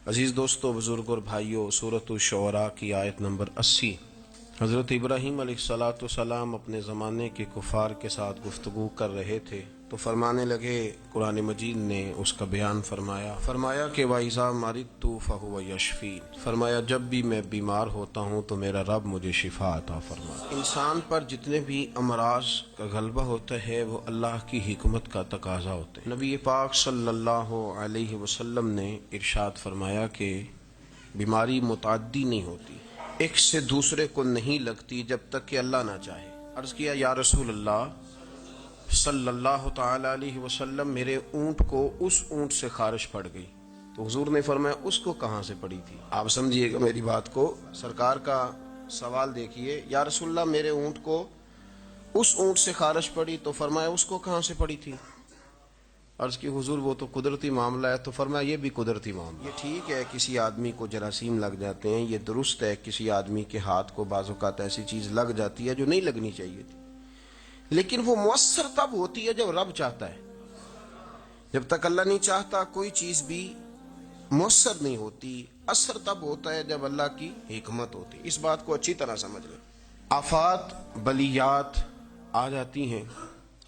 عزیز دوستو، بزرگ اور بھائیوں، سورۃ الشعراء کی آیت نمبر 80۔ حضرت ابراہیم علیہ الصلاۃ والسلام اپنے زمانے کے کفار کے ساتھ گفتگو کر رہے تھے تو فرمانے لگے، قرآن مجید نے اس کا بیان فرمایا کہ وَإِذَا مَرِضْتُ فَهُوَ يَشْفِينِ، فرمایا جب بھی میں بیمار ہوتا ہوں تو میرا رب مجھے شفا عطا فرماتا ہے۔ انسان پر جتنے بھی امراض کا غلبہ ہوتا ہے وہ اللہ کی حکمت کا تقاضا ہوتا ہے۔ نبی پاک صلی اللہ علیہ وسلم نے ارشاد فرمایا کہ بیماری متعدی نہیں ہوتی، ایک سے دوسرے کو نہیں لگتی جب تک کہ اللہ نہ چاہے۔ عرض کیا، یا رسول اللہ صلی اللہ تعالی علیہ وسلم، میرے اونٹ کو اس اونٹ سے خارش پڑ گئی، تو حضور نے فرمایا اس کو کہاں سے پڑی تھی؟ آپ سمجھیے گا میری بات کو، سرکار کا سوال دیکھیے، یا رسول اللہ میرے اونٹ کو اس اونٹ سے خارش پڑی، تو فرمایا اس کو کہاں سے پڑی تھی؟ عرض کی حضور وہ تو قدرتی معاملہ ہے، تو فرمایا یہ بھی قدرتی معاملہ۔ یہ ٹھیک ہے کسی آدمی کو جراثیم لگ جاتے ہیں، یہ درست ہے کسی آدمی کے ہاتھ کو بعض اوقات ایسی چیز لگ جاتی ہے جو نہیں لگنی چاہیے تھی، لیکن وہ مؤثر تب ہوتی ہے جب رب چاہتا ہے۔ جب تک اللہ نہیں چاہتا کوئی چیز بھی مؤثر نہیں ہوتی، اثر تب ہوتا ہے جب اللہ کی حکمت ہوتی۔ اس بات کو اچھی طرح سمجھ لیں۔ آفات بلیات آ جاتی ہیں،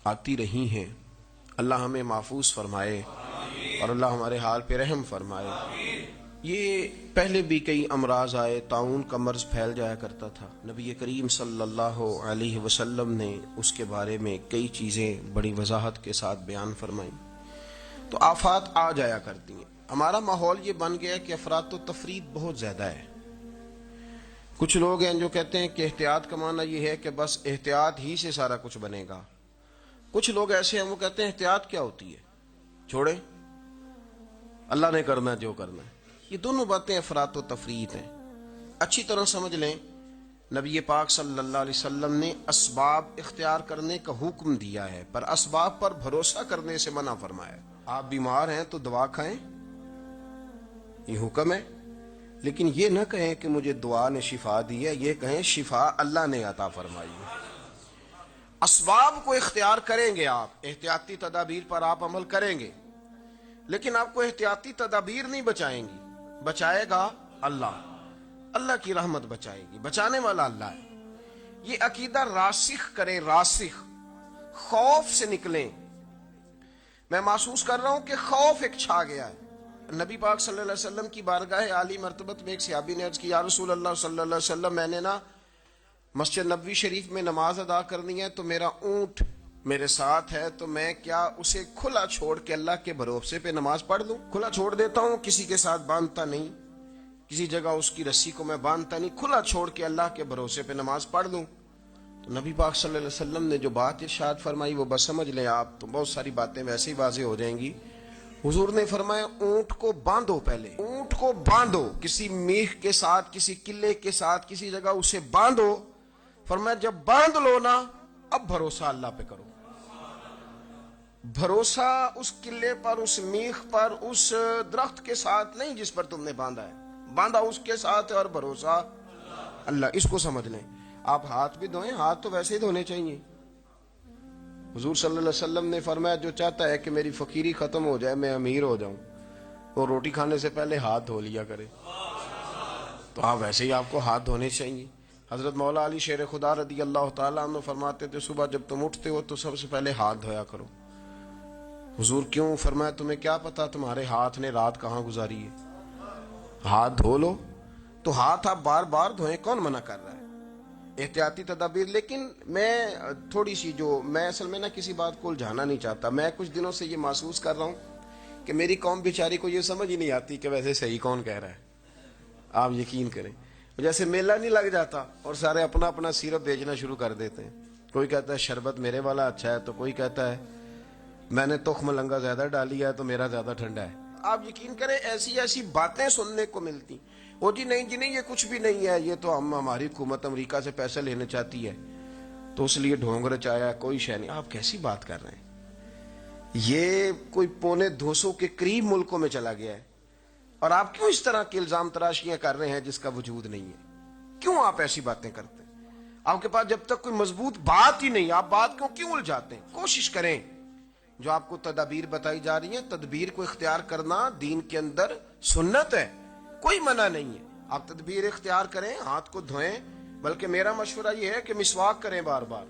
آتی رہی ہیں، اللہ ہمیں محفوظ فرمائے اور اللہ ہمارے حال پہ رحم فرمائے۔ یہ پہلے بھی کئی امراض آئے، طاعون کا مرض پھیل جایا کرتا تھا، نبی کریم صلی اللہ علیہ وسلم نے اس کے بارے میں کئی چیزیں بڑی وضاحت کے ساتھ بیان فرمائیں۔ تو آفات آ جایا کرتی ہیں۔ ہمارا ماحول یہ بن گیا کہ افراط و تفریط بہت زیادہ ہے۔ کچھ لوگ ہیں جو کہتے ہیں کہ احتیاط کا معنی یہ ہے کہ بس احتیاط ہی سے سارا کچھ بنے گا۔ کچھ لوگ ایسے ہیں وہ کہتے ہیں احتیاط کیا ہوتی ہے، چھوڑیں اللہ نے کرنا جو کرنا ہے۔ یہ دونوں باتیں افراط و تفریط ہیں۔ اچھی طرح سمجھ لیں، نبی پاک صلی اللہ علیہ وسلم نے اسباب اختیار کرنے کا حکم دیا ہے، پر اسباب پر بھروسہ کرنے سے منع فرمایا۔ آپ بیمار ہیں تو دعا کھائیں، یہ حکم ہے، لیکن یہ نہ کہیں کہ مجھے دعا نے شفا دی ہے، یہ کہیں شفا اللہ نے عطا فرمائی ہے۔ اسباب کو اختیار کریں گے، آپ احتیاطی تدابیر پر آپ عمل کریں گے، لیکن آپ کو احتیاطی تدابیر نہیں بچائیں گی، بچائے گا اللہ، اللہ کی رحمت بچائے گی، بچانے والا اللہ ہے۔ یہ عقیدہ راسخ کریں، راسخ، خوف سے نکلیں۔ میں محسوس کر رہا ہوں کہ خوف ایک چھا گیا ہے۔ نبی پاک صلی اللہ علیہ وسلم کی بارگاہ عالی مرتبت میں ایک صحابی نے عرض کی، یا رسول اللہ صلی اللہ علیہ وسلم، میں نے مسجد نبوی شریف میں نماز ادا کرنی ہے، تو میرا اونٹ میرے ساتھ ہے، تو میں کیا اسے کھلا چھوڑ کے اللہ کے بھروسے پہ نماز پڑھ لوں؟ کھلا چھوڑ دیتا ہوں، کسی کے ساتھ باندھتا نہیں، کسی جگہ اس کی رسی کو میں باندھتا نہیں، کھلا چھوڑ کے اللہ کے بھروسے پہ نماز پڑھ لوں؟ تو نبی پاک صلی اللہ علیہ وسلم نے جو بات ارشاد فرمائی وہ بس سمجھ لیں آپ، تو بہت ساری باتیں ویسے ہی واضح ہو جائیں گی۔ حضور نے فرمایا اونٹ کو باندھو، پہلے اونٹ کو باندھو، کسی میخ کے ساتھ، کسی قلعے کے ساتھ، کسی جگہ اسے باندھو۔ فرمایا جب باندھ لو نا، اب بھروسہ اللہ پہ کرو۔ بھروسہ اس قلعے پر، اس میخ پر، اس درخت کے ساتھ نہیں جس پر تم نے باندھا ہے، باندھا اس کے ساتھ ہے، اور بھروسہ اللہ۔ اس کو سمجھ لیں۔ آپ ہاتھ بھی دھوئیں، ہاتھ تو ویسے ہی دھونے چاہیے۔ حضور صلی اللہ علیہ وسلم نے فرمایا جو چاہتا ہے کہ میری فقیری ختم ہو جائے، میں امیر ہو جاؤں، وہ روٹی کھانے سے پہلے ہاتھ دھو لیا کرے۔ تو آپ ویسے ہی آپ کو ہاتھ دھونے چاہیے۔ حضرت مولا علی شیر خدا رضی اللہ تعالیٰ عنہ فرماتے تھے صبح جب تم اٹھتے ہو تو سب سے پہلے ہاتھ دھویا کرو۔ حضور کیوں؟ فرمایا تمہیں کیا پتا تمہارے ہاتھ نے رات کہاں گزاری ہے، ہاتھ دھو لو۔ تو ہاتھ آپ بار بار دھوئیں، کون منع کر رہا ہے؟ احتیاطی تدابیر۔ لیکن میں تھوڑی سی میں اصل میں کسی بات کو الجھانا نہیں چاہتا، میں کچھ دنوں سے یہ محسوس کر رہا ہوں کہ میری قوم بیچاری کو یہ سمجھ ہی نہیں آتی کہ ویسے صحیح کون کہہ رہا ہے۔ آپ یقین کریں، جیسے میلہ نہیں لگ جاتا اور سارے اپنا اپنا سیرپ بیچنا شروع کر دیتے ہیں۔ کوئی کہتا ہے شربت میرے والا اچھا ہے، تو کوئی کہتا ہے میں نے تخم لنگا زیادہ ڈالی ہے تو میرا زیادہ ٹھنڈا ہے۔ آپ یقین کریں ایسی ایسی باتیں سننے کو ملتی، وہ جی نہیں یہ کچھ بھی نہیں ہے، یہ تو ہماری حکومت امریکہ سے پیسے لینا چاہتی ہے تو اس لیے ڈھونگ رچایا ہے، کوئی شے نہیں۔ آپ کیسی بات کر رہے ہیں؟ یہ کوئی 250 کے قریب ملکوں میں چلا گیا ہے، اور آپ کیوں اس طرح کی الزام تراشیاں کر رہے ہیں جس کا وجود نہیں ہے؟ کیوں آپ ایسی باتیں کرتے ہیں؟ آپ کے پاس جب تک کوئی مضبوط بات ہی نہیں، آپ بات کیوں الجھاتے ہیں؟ کوشش کریں، جو آپ کو تدابیر بتائی جا رہی ہیں، تدبیر کو اختیار کرنا دین کے اندر سنت ہے۔ کوئی منع نہیں ہے، آپ تدبیر اختیار کریں، ہاتھ کو دھوئیں، بلکہ میرا مشورہ یہ ہے کہ مسواک کریں بار بار،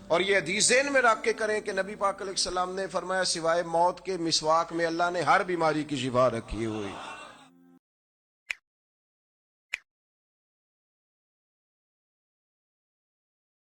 اور یہ حدیث ذہن میں رکھ کے کریں کہ نبی پاک علیہ السلام نے فرمایا سوائے موت کے مسواک میں اللہ نے ہر بیماری کی شفا رکھی ہوئی۔